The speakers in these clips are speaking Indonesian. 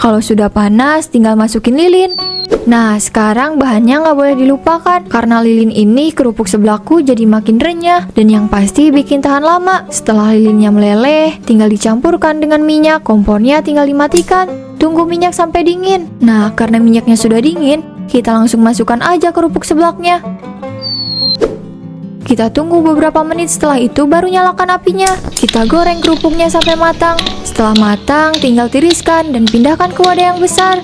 Kalau sudah panas, tinggal masukin lilin. Nah, sekarang bahannya nggak boleh dilupakan. Karena lilin ini kerupuk sebelakku jadi makin renyah. Dan yang pasti bikin tahan lama. Setelah lilinnya meleleh, tinggal dicampurkan dengan minyak. Kompornya tinggal dimatikan. Tunggu minyak sampai dingin. Nah, karena minyaknya sudah dingin, kita langsung masukkan aja kerupuk seblaknya. Kita tunggu beberapa menit, setelah itu baru nyalakan apinya. Kita goreng kerupuknya sampai matang. Setelah matang, tinggal tiriskan dan pindahkan ke wadah yang besar.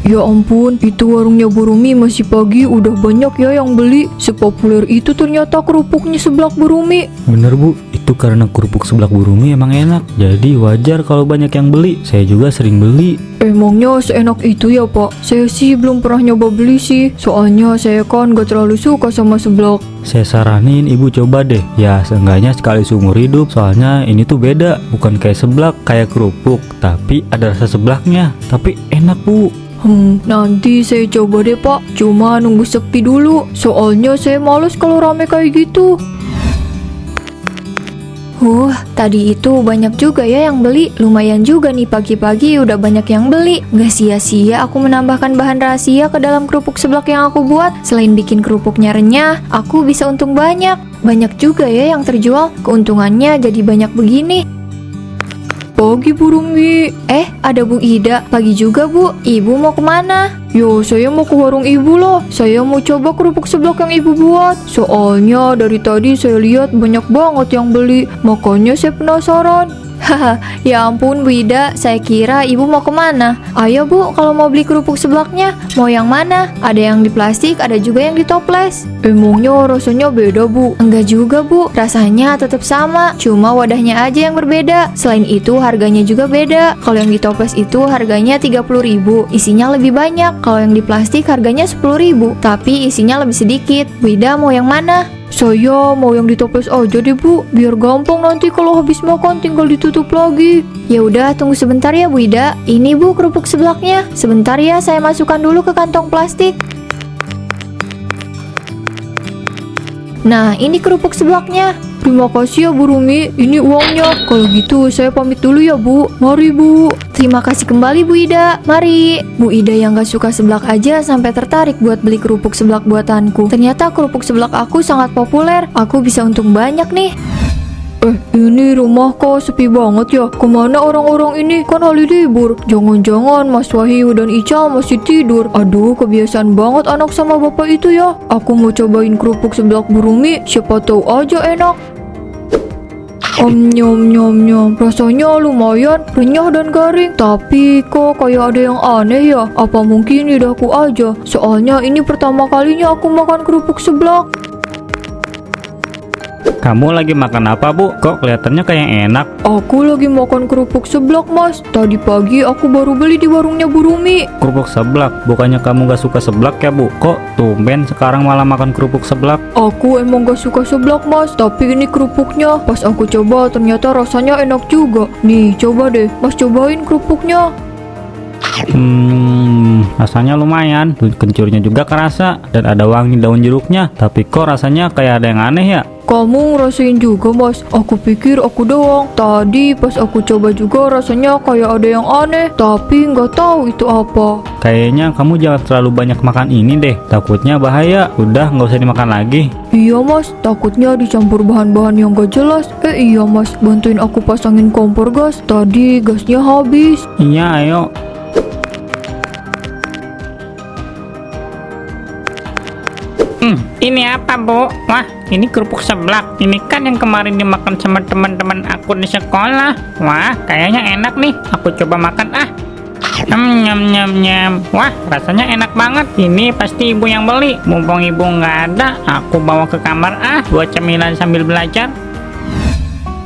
Ya ampun, itu warungnya Bu Rumi masih pagi udah banyak ya yang beli. Sepopuler itu ternyata kerupuknya seblak Bu Rumi. Bener Bu, itu karena kerupuk seblak Bu Rumi emang enak. Jadi wajar kalau banyak yang beli. Saya juga sering beli. Emangnya seenak itu ya Pak? Saya sih belum pernah nyoba beli sih. Soalnya saya kan gak terlalu suka sama seblak. Saya saranin Ibu coba deh. Ya seenggaknya sekali seumur hidup. Soalnya ini tuh beda. Bukan kayak seblak, kayak kerupuk. Tapi ada rasa seblaknya. Tapi enak Bu. Nanti saya coba deh Pak. Cuma nunggu sepi dulu. Soalnya saya males kalau rame kayak gitu. Tadi itu banyak juga ya yang beli. Lumayan juga nih pagi-pagi udah banyak yang beli. Gak sia-sia aku menambahkan bahan rahasia ke dalam kerupuk seblak yang aku buat. Selain bikin kerupuknya renyah, aku bisa untung banyak. Banyak juga ya yang terjual. Keuntungannya jadi banyak begini. Pagi Bu Rumi. Ada Bu Ida. Pagi juga Bu. Ibu mau kemana? Yo, saya mau ke warung ibu loh. Saya mau coba kerupuk seblak yang ibu buat. Soalnya dari tadi saya lihat banyak banget yang beli. Makanya saya penasaran. Haha, ya ampun Bu Ida, saya kira ibu mau kemana? Ayo Bu, kalau mau beli kerupuk seblaknya, mau yang mana? Ada yang di plastik, ada juga yang di toples. Emangnya rasanya beda Bu? Enggak juga Bu, rasanya tetap sama, cuma wadahnya aja yang berbeda. Selain itu harganya juga beda. Kalau yang di toples itu harganya 30.000, isinya lebih banyak. Kalau yang di plastik harganya 10.000, tapi isinya lebih sedikit. Bu Ida mau yang mana? Saya mau yang di toples aja deh Bu, biar gampang nanti kalau habis makan tinggal ditutup lagi. Ya udah, tunggu sebentar ya Bu Ida. Ini Bu kerupuk seblaknya. Sebentar ya, saya masukkan dulu ke kantong plastik. Nah, ini kerupuk seblaknya. Terima kasih ya Bu Rumi, ini uangnya. Kalau gitu saya pamit dulu ya Bu. Mari Bu. Terima kasih kembali Bu Ida. Mari. Bu Ida yang gak suka seblak aja sampai tertarik buat beli kerupuk seblak buatanku. Ternyata kerupuk seblak aku sangat populer. Aku bisa untung banyak nih. Ini rumah kok sepi banget ya. Kemana orang-orang ini? Kan hari libur. Jangan-jangan Mas Wahyu dan Ica masih tidur. Aduh, kebiasaan banget anak sama bapak itu ya. Aku mau cobain kerupuk seblak Bu Rumi. Siapa tahu aja enak. Nyom nyom nyom. Rasanya lumayan renyah dan garing. Tapi kok kayak ada yang aneh ya. Apa mungkin lidahku aja? Soalnya ini pertama kalinya aku makan kerupuk seblak. Kamu lagi makan apa Bu? Kok kelihatannya kayak enak? Aku lagi makan kerupuk seblak Mas. Tadi pagi aku baru beli di warungnya Bu Rumi. Kerupuk seblak? Bukannya kamu gak suka seblak ya Bu? Kok tumben sekarang malah makan kerupuk seblak? Aku emang gak suka seblak Mas, tapi ini kerupuknya. Pas aku coba ternyata rasanya enak juga. Nih coba deh Mas, cobain kerupuknya. Rasanya lumayan. Kencurnya juga kerasa dan ada wangi daun jeruknya. Tapi kok rasanya kayak ada yang aneh ya? Kamu ngerasain juga Mas? Aku pikir aku doang. Tadi pas aku coba juga rasanya kayak ada yang aneh, tapi nggak tahu itu apa. Kayaknya kamu jangan terlalu banyak makan ini deh. Takutnya bahaya. Udah nggak usah dimakan lagi. Iya Mas, takutnya dicampur bahan-bahan yang gak jelas. Iya Mas, bantuin aku pasangin kompor gas. Tadi gasnya habis. Iya ayo. Ini apa Bu? Wah, ini kerupuk seblak. Ini kan yang kemarin dimakan sama teman-teman aku di sekolah. Wah, kayaknya enak nih. Aku coba makan ah. Nyam nyam nyam. Wah, rasanya enak banget. Ini pasti ibu yang beli. Mumpung ibu nggak ada, aku bawa ke kamar ah buat cemilan sambil belajar.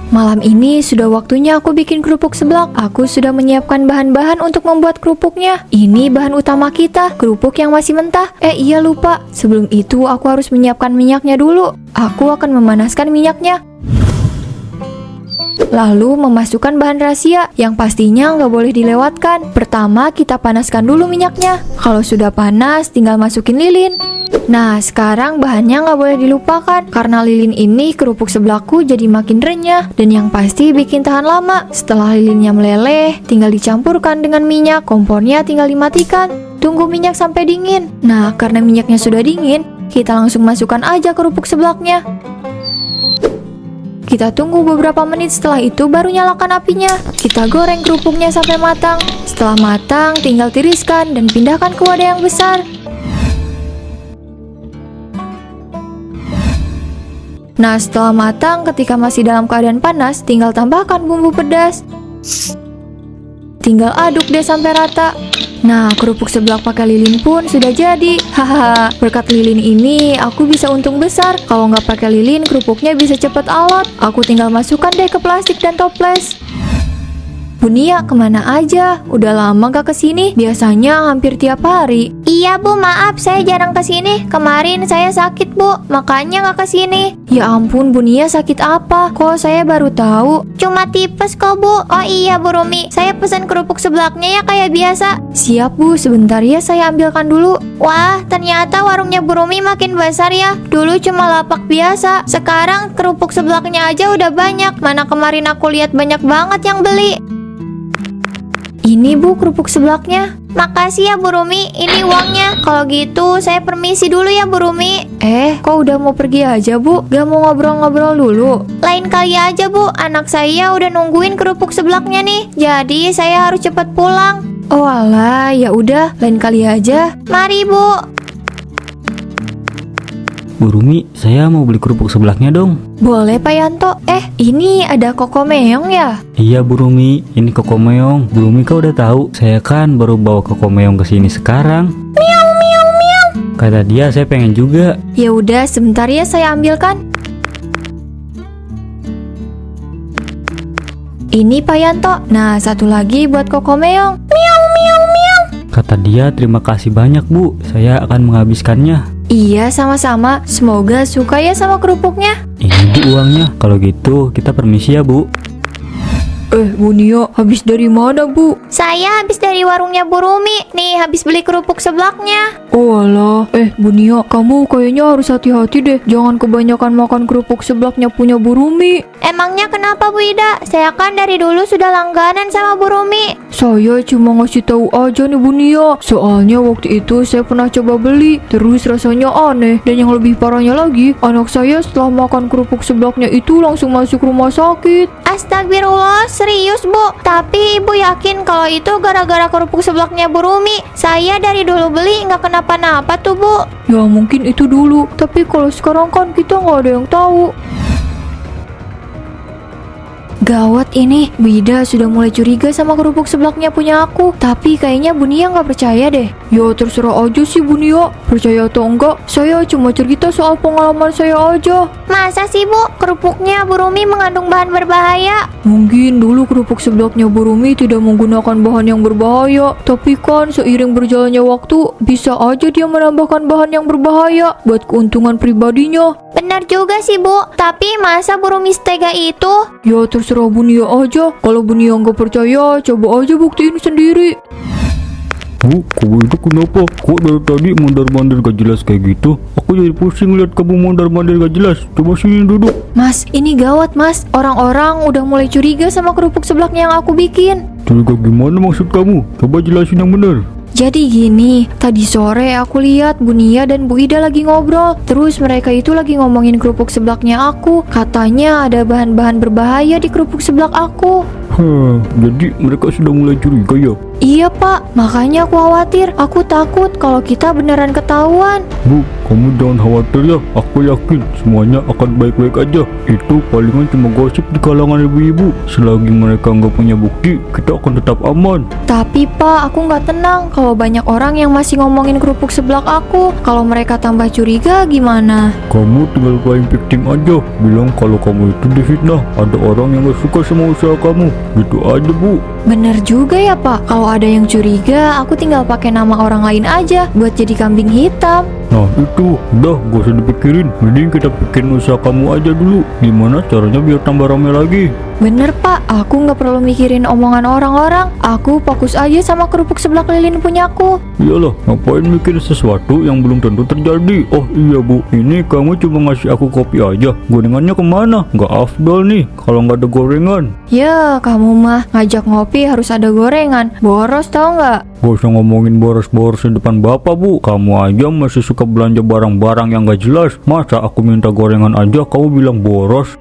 Malam ini sudah waktunya aku bikin kerupuk seblak. Aku sudah menyiapkan bahan-bahan untuk membuat kerupuknya. Ini bahan utama kita, kerupuk yang masih mentah. Iya lupa. Sebelum itu aku harus menyiapkan minyaknya dulu. Aku akan memanaskan minyaknya. Lalu memasukkan bahan rahasia yang pastinya nggak boleh dilewatkan. Pertama kita panaskan dulu minyaknya. Kalau sudah panas tinggal masukin lilin. Nah sekarang bahannya nggak boleh dilupakan. Karena lilin ini kerupuk sebelakku jadi makin renyah. Dan yang pasti bikin tahan lama. Setelah lilinnya meleleh tinggal dicampurkan dengan minyak. Kompornya tinggal dimatikan. Tunggu minyak sampai dingin. Nah karena minyaknya sudah dingin, kita langsung masukkan aja kerupuk seblaknya. Kita tunggu beberapa menit, setelah itu baru nyalakan apinya. Kita goreng kerupuknya sampai matang. Setelah matang, tinggal tiriskan dan pindahkan ke wadah yang besar. Nah, setelah matang, ketika masih dalam keadaan panas, tinggal tambahkan bumbu pedas. Tinggal aduk deh sampai rata. Nah, kerupuk seblak pakai lilin pun sudah jadi. Haha, berkat lilin ini aku bisa untung besar. Kalau nggak pakai lilin, kerupuknya bisa cepet alot. Aku tinggal masukkan deh ke plastik dan toples. Bu Nia, kemana aja? Udah lama gak kesini, biasanya hampir tiap hari. Iya Bu, maaf saya jarang kesini. Kemarin saya sakit Bu, makanya gak kesini. Ya ampun Bu Nia, sakit apa? Kok saya baru tahu? Cuma tipes kok Bu. Oh iya Bu Rumi, saya pesan kerupuk seblaknya ya kayak biasa. Siap Bu, sebentar ya saya ambilkan dulu. Wah, ternyata warungnya Bu Rumi makin besar ya. Dulu cuma lapak biasa, sekarang kerupuk seblaknya aja udah banyak. Mana kemarin aku lihat banyak banget yang beli. Ini Bu kerupuk seblaknya. Makasih ya Bu Rumi, ini uangnya. Kalau gitu saya permisi dulu ya Bu Rumi. Kok udah mau pergi aja Bu? Gak mau ngobrol-ngobrol dulu? Lain kali aja Bu, anak saya udah nungguin kerupuk seblaknya nih. Jadi saya harus cepat pulang. Oh alah, ya udah, lain kali aja. Mari Bu. Bu Rumi, saya mau beli kerupuk seblaknya dong. Boleh Pak Yanto. Ini ada Koko Meong ya? Iya Bu Rumi, ini Koko Meong. Bu Rumi kau udah tahu, saya kan baru bawa Koko Meong ke sini sekarang. Miau miau miau. Kata dia saya pengen juga. Ya udah, sebentar ya saya ambilkan. Ini Pak Yanto. Nah, satu lagi buat Koko Meong. Miau miau miau. Kata dia terima kasih banyak Bu, saya akan menghabiskannya. Iya, sama-sama. Semoga suka ya sama kerupuknya. Ini Bu uangnya, kalau gitu kita permisi ya Bu. Bu Nia, habis dari mana Bu? Saya habis dari warungnya Bu Rumi. Nih, habis beli kerupuk seblaknya. Oh alah, Bu Nia, kamu kayaknya harus hati-hati deh. Jangan kebanyakan makan kerupuk seblaknya punya Bu Rumi. Emangnya kenapa Bu Ida? Saya kan dari dulu sudah langganan sama Bu Rumi. Saya cuma ngasih tahu aja nih Bu Nia. Soalnya waktu itu saya pernah coba beli, terus rasanya aneh. Dan yang lebih parahnya lagi, anak saya setelah makan kerupuk seblaknya itu langsung masuk rumah sakit. Astagfirullah, serius Bu? Tapi Ibu yakin kalau itu gara-gara kerupuk seblaknya Bu Rumi? Saya dari dulu beli nggak kenapa-napa tuh Bu. Ya mungkin itu dulu, tapi kalau sekarang kan kita nggak ada yang tahu. Gawat ini, Bu Ida sudah mulai curiga sama kerupuk seblaknya punya aku. Tapi kayaknya Bu Nia nggak percaya deh. Ya terserah aja sih Bu Nia, percaya atau enggak, saya cuma cerita soal pengalaman saya aja. Masa sih Bu, kerupuknya Bu Rumi mengandung bahan berbahaya? Mungkin dulu kerupuk seblaknya Bu Rumi tidak menggunakan bahan yang berbahaya, tapi kan seiring berjalannya waktu, bisa aja dia menambahkan bahan yang berbahaya buat keuntungan pribadinya. Benar juga sih Bu, tapi masa Bu Rumi setega itu? Ya terserah Bu Nia aja, kalau Bu Nia nggak percaya, coba aja buktiin sendiri. Bu, kamu itu kenapa? Kok dari tadi mondar-mandir gak jelas kayak gitu? Aku jadi pusing lihat kamu mondar-mandir gak jelas. Coba sini duduk. Mas, ini gawat Mas. Orang-orang udah mulai curiga sama kerupuk seblaknya yang aku bikin. Curiga gimana maksud kamu? Coba jelasin yang benar. Jadi gini, tadi sore aku lihat Bu Nia dan Bu Ida lagi ngobrol. Terus mereka itu lagi ngomongin kerupuk seblaknya aku. Katanya ada bahan-bahan berbahaya di kerupuk seblak aku. Jadi mereka sudah mulai curiga ya? Iya Pak, makanya aku khawatir. Aku takut kalau kita beneran ketahuan. Bu, kamu jangan khawatir ya. Aku yakin semuanya akan baik-baik aja. Itu palingan cuma gosip di kalangan ibu-ibu. Selagi mereka nggak punya bukti, kita akan tetap aman. Tapi Pak, aku nggak tenang kalau banyak orang yang masih ngomongin kerupuk seblak aku. Kalau mereka tambah curiga gimana? Kamu tinggal playing victim aja. Bilang kalau kamu itu difitnah. Ada orang yang gak suka sama usaha kamu. Gitu aja Bu. Bener juga ya Pak, kalau ada yang curiga aku tinggal pakai nama orang lain aja buat jadi kambing hitam. Nah itu, udah gak usah dipikirin. Mending kita pikirin usaha kamu aja dulu. Gimana caranya biar tambah rame lagi? Bener Pak, aku nggak perlu mikirin omongan orang-orang. Aku fokus aja sama kerupuk seblak lilin punyaku. Iyalah, ngapain mikirin sesuatu yang belum tentu terjadi? Oh iya Bu, ini kamu cuma ngasih aku kopi aja. Gorengannya kemana? Gak afdol nih kalau nggak ada gorengan. Ya, kamu mah ngajak ngopi harus ada gorengan. Boros tau nggak? Gak usah ngomongin boros-boros di depan bapak Bu. Kamu aja masih suka belanja barang-barang yang gak jelas. Masa aku minta gorengan aja kamu bilang boros?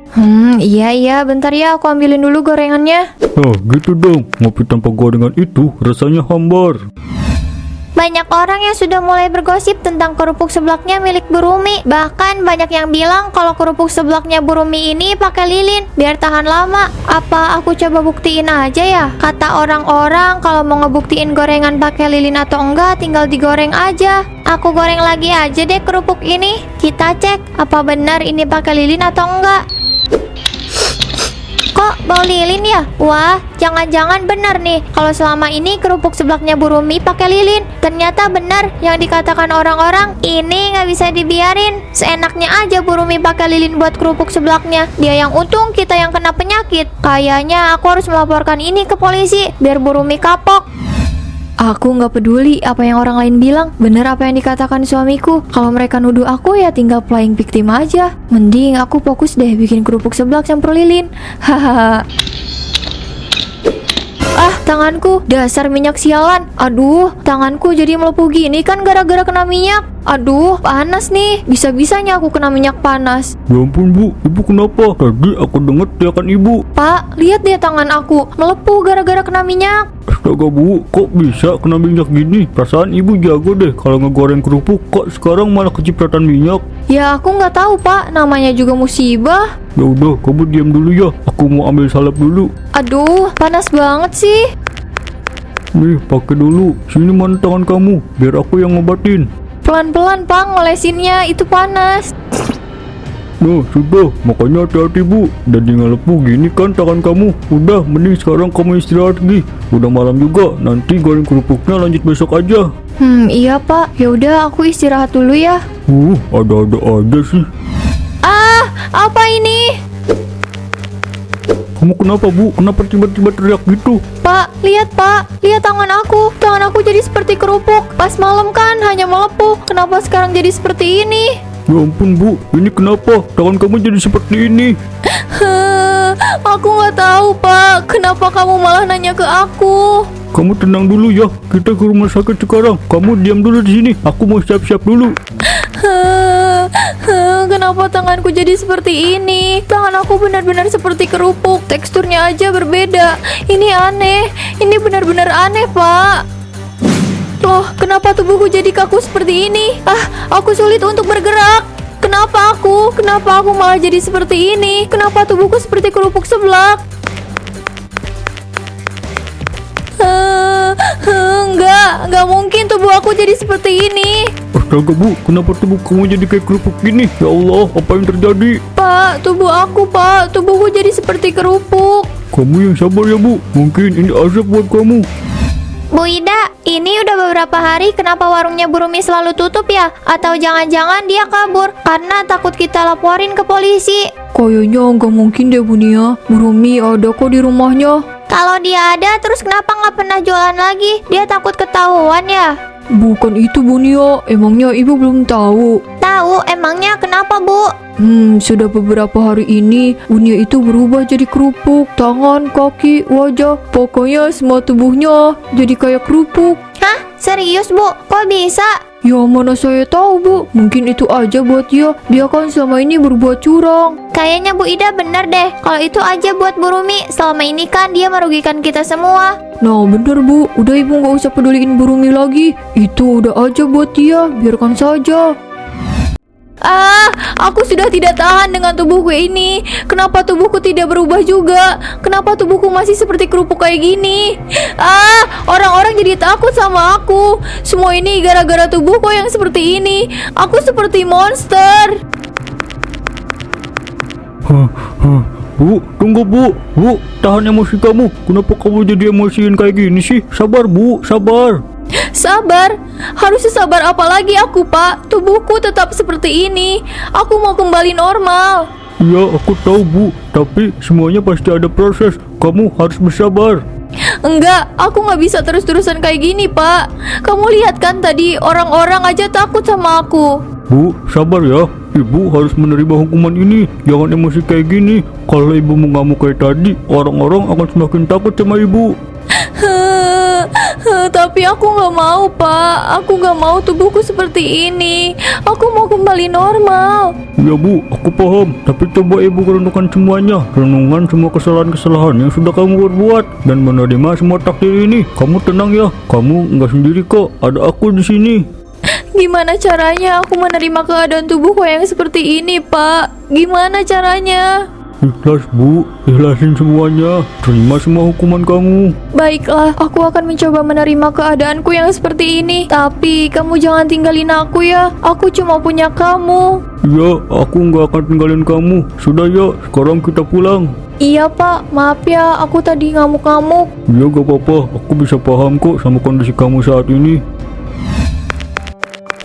Iya, bentar ya aku ambilin dulu gorengannya. Oh gitu dong, ngopi tanpa gorengan itu rasanya hambar. Banyak orang yang sudah mulai bergosip tentang kerupuk seblaknya milik Bu Rumi. Bahkan banyak yang bilang kalau kerupuk seblaknya Bu Rumi ini pakai lilin biar tahan lama. Apa aku coba buktiin aja ya? Kata orang-orang kalau mau ngebuktiin gorengan pakai lilin atau enggak tinggal digoreng aja. Aku goreng lagi aja deh kerupuk ini. Kita cek apa benar ini pakai lilin atau enggak. Kok bau lilin ya? Wah, jangan-jangan benar nih kalau selama ini kerupuk seblaknya Bu Rumi pakai lilin. Ternyata benar yang dikatakan orang-orang. Ini nggak bisa dibiarin. Seenaknya aja Bu Rumi pakai lilin buat kerupuk seblaknya. Dia yang untung, kita yang kena penyakit. Kayaknya aku harus melaporkan ini ke polisi biar Bu Rumi kapok. Aku nggak peduli apa yang orang lain bilang. Bener apa yang dikatakan suamiku. Kalau mereka nuduh aku ya tinggal playing victim aja. Mending aku fokus deh bikin kerupuk seblak campur lilin. Hahaha. Ah, tanganku, dasar minyak sialan. Aduh, tanganku jadi melepuh gini kan gara-gara kena minyak. Aduh, panas nih. Bisa-bisanya aku kena minyak panas. Ya ampun Bu, Ibu kenapa? Tadi aku dengar teriakan Ibu. Pak, lihat deh tangan aku melepuh gara-gara kena minyak. Astaga Bu, kok bisa kena minyak gini? Perasaan Ibu jago deh kalau ngegoreng kerupuk. Kok sekarang malah kecipratan minyak? Ya aku nggak tahu Pak, namanya juga musibah. Ya udah, kamu diam dulu ya. Aku mau ambil salep dulu. Aduh, panas banget sih. Nih, pakai dulu. Sini mana tangan kamu, biar aku yang ngobatin. Pelan-pelan Pak, ngolesinnya itu panas. Nah, sudah. Makanya hati-hati Bu. Jadi ngelepuh gini kan tangan kamu. Udah, mending sekarang kamu istirahat lagi. Udah malam juga. Nanti goreng kerupuknya lanjut besok aja. Iya Pak. Ya udah aku istirahat dulu ya. Ada-ada aja sih. Ah, apa ini? Kamu kenapa Bu? Kenapa tiba-tiba teriak gitu? Pak, lihat Pak. Lihat tangan aku. Tangan aku jadi seperti kerupuk. Pas malam kan hanya melepuh. Kenapa sekarang jadi seperti ini? Ya ampun Bu, ini kenapa? Tangan kamu jadi seperti ini? Aku nggak tahu Pak. Kenapa kamu malah nanya ke aku? Kamu tenang dulu ya. Kita ke rumah sakit sekarang. Kamu diam dulu di sini. Aku mau siap-siap dulu. Kenapa tanganku jadi seperti ini? Tangan aku benar-benar seperti kerupuk. Teksturnya aja berbeda. Ini aneh. Ini benar-benar aneh, Pak. Loh, kenapa tubuhku jadi kaku seperti ini? Aku sulit untuk bergerak. Kenapa aku? Kenapa aku malah jadi seperti ini? Kenapa tubuhku seperti kerupuk seblak? Enggak mungkin tubuh aku jadi seperti ini. Astaga Bu, kenapa tubuh kamu jadi kayak kerupuk gini? Ya Allah, apa yang terjadi? Pak, tubuhku jadi seperti kerupuk. Kamu yang sabar ya Bu, mungkin ini azab buat kamu. Bu Ida, ini udah beberapa hari kenapa warungnya Bu Rumi selalu tutup ya? Atau jangan-jangan dia kabur karena takut kita laporin ke polisi? Kayaknya nggak mungkin deh Bu Nia. Bu Rumi ada kok di rumahnya. Kalau dia ada, terus kenapa nggak pernah jualan lagi? Dia takut ketahuan ya? Bukan itu Bu Nia, emangnya Ibu belum tahu? Tahu, emangnya kenapa Bu? Sudah beberapa hari ini Bu Nia itu berubah jadi kerupuk. Tangan, kaki, wajah, pokoknya semua tubuhnya jadi kayak kerupuk. Hah? Serius Bu? Kok bisa? Ya mana saya tahu Bu, mungkin itu aja buat dia. Dia kan selama ini berbuat curang. Kayaknya Bu Ida bener deh. Kalau itu aja buat Bu Rumi. Selama ini kan dia merugikan kita semua. Nah bener Bu, udah Ibu nggak usah peduliin Bu Rumi lagi. Itu udah aja buat dia, biarkan saja. Aku sudah tidak tahan dengan tubuhku ini. Kenapa tubuhku tidak berubah juga? Kenapa tubuhku masih seperti kerupuk kayak gini? Orang-orang jadi takut sama aku. Semua ini gara-gara tubuhku yang seperti ini. Aku seperti monster. Bu, tunggu Bu. Bu, tahan emosi kamu. Kenapa kamu jadi emosiin kayak gini sih? Sabar Bu, sabar. Sabar? Harusnya sabar apa lagi aku, Pak? Tubuhku tetap seperti ini. Aku mau kembali normal. Iya, aku tahu Bu. Tapi semuanya pasti ada proses. Kamu harus bersabar. Enggak, aku nggak bisa terus-terusan kayak gini, Pak. Kamu lihat kan tadi orang-orang aja takut sama aku. Bu, sabar ya. Ibu harus menerima hukuman ini. Jangan emosi kayak gini. Kalau ibu mengamuk kayak tadi, orang-orang akan semakin takut sama ibu. Tapi aku nggak mau, Pak. Aku nggak mau tubuhku seperti ini. Aku mau kembali normal. Ya Bu, aku paham. Tapi coba ibu renungkan semuanya. Renungkan semua kesalahan-kesalahan yang sudah kamu perbuat dan menerima semua takdir ini. Kamu tenang ya. Kamu nggak sendiri kok. Ada aku di sini. Gimana caranya aku menerima keadaan tubuhku yang seperti ini, Pak? Gimana caranya? Ikhlas Bu, ikhlasin semuanya. Terima semua hukuman kamu. Baiklah, aku akan mencoba menerima keadaanku yang seperti ini. Tapi kamu jangan tinggalin aku ya. Aku cuma punya kamu. Ya, aku nggak akan tinggalin kamu. Sudah ya, sekarang kita pulang. Iya, Pak. Maaf ya, aku tadi ngamuk-ngamuk. Ya gak apa-apa, aku bisa paham kok sama kondisi kamu saat ini.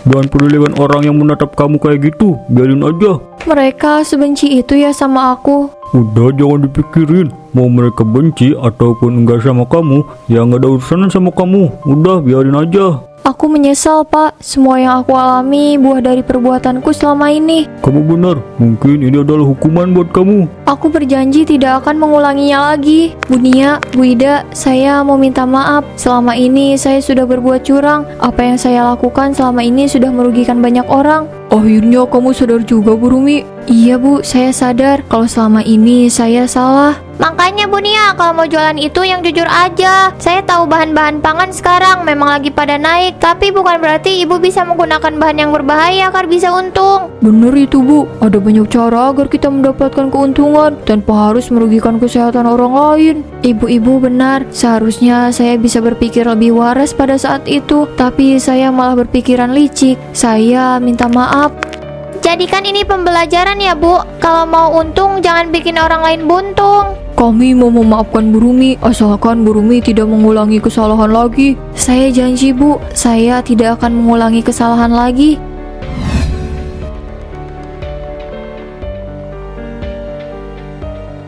Jangan pedulikan orang yang menatap kamu kayak gitu, biarin aja. Mereka sebenci itu ya sama aku. Udah jangan dipikirin, mau mereka benci ataupun enggak sama kamu, ya nggak ada urusan sama kamu. Udah biarin aja. Aku menyesal, Pak. Semua yang aku alami buah dari perbuatanku selama ini. Kamu benar, mungkin ini adalah hukuman buat kamu. Aku berjanji tidak akan mengulanginya lagi. Bu Nia, Bu Ida, saya mau minta maaf. Selama ini saya sudah berbuat curang. Apa yang saya lakukan selama ini sudah merugikan banyak orang. Akhirnya kamu sadar juga, Bu Rumi. Iya, Bu, saya sadar kalau selama ini saya salah. Makanya Bu Nia, kalau mau jualan itu yang jujur aja. Saya tahu bahan-bahan pangan sekarang memang lagi pada naik, tapi bukan berarti ibu bisa menggunakan bahan yang berbahaya agar bisa untung. Bener itu, Bu. Ada banyak cara agar kita mendapatkan keuntungan tanpa harus merugikan kesehatan orang lain. Ibu-ibu benar, seharusnya saya bisa berpikir lebih waras pada saat itu, tapi saya malah berpikiran licik. Saya minta maaf. Jadikan ini pembelajaran ya Bu. Kalau mau untung jangan bikin orang lain buntung. Kami mau memaafkan Bu Rumi, asalkan Bu Rumi tidak mengulangi kesalahan lagi. Saya janji, Bu, saya tidak akan mengulangi kesalahan lagi.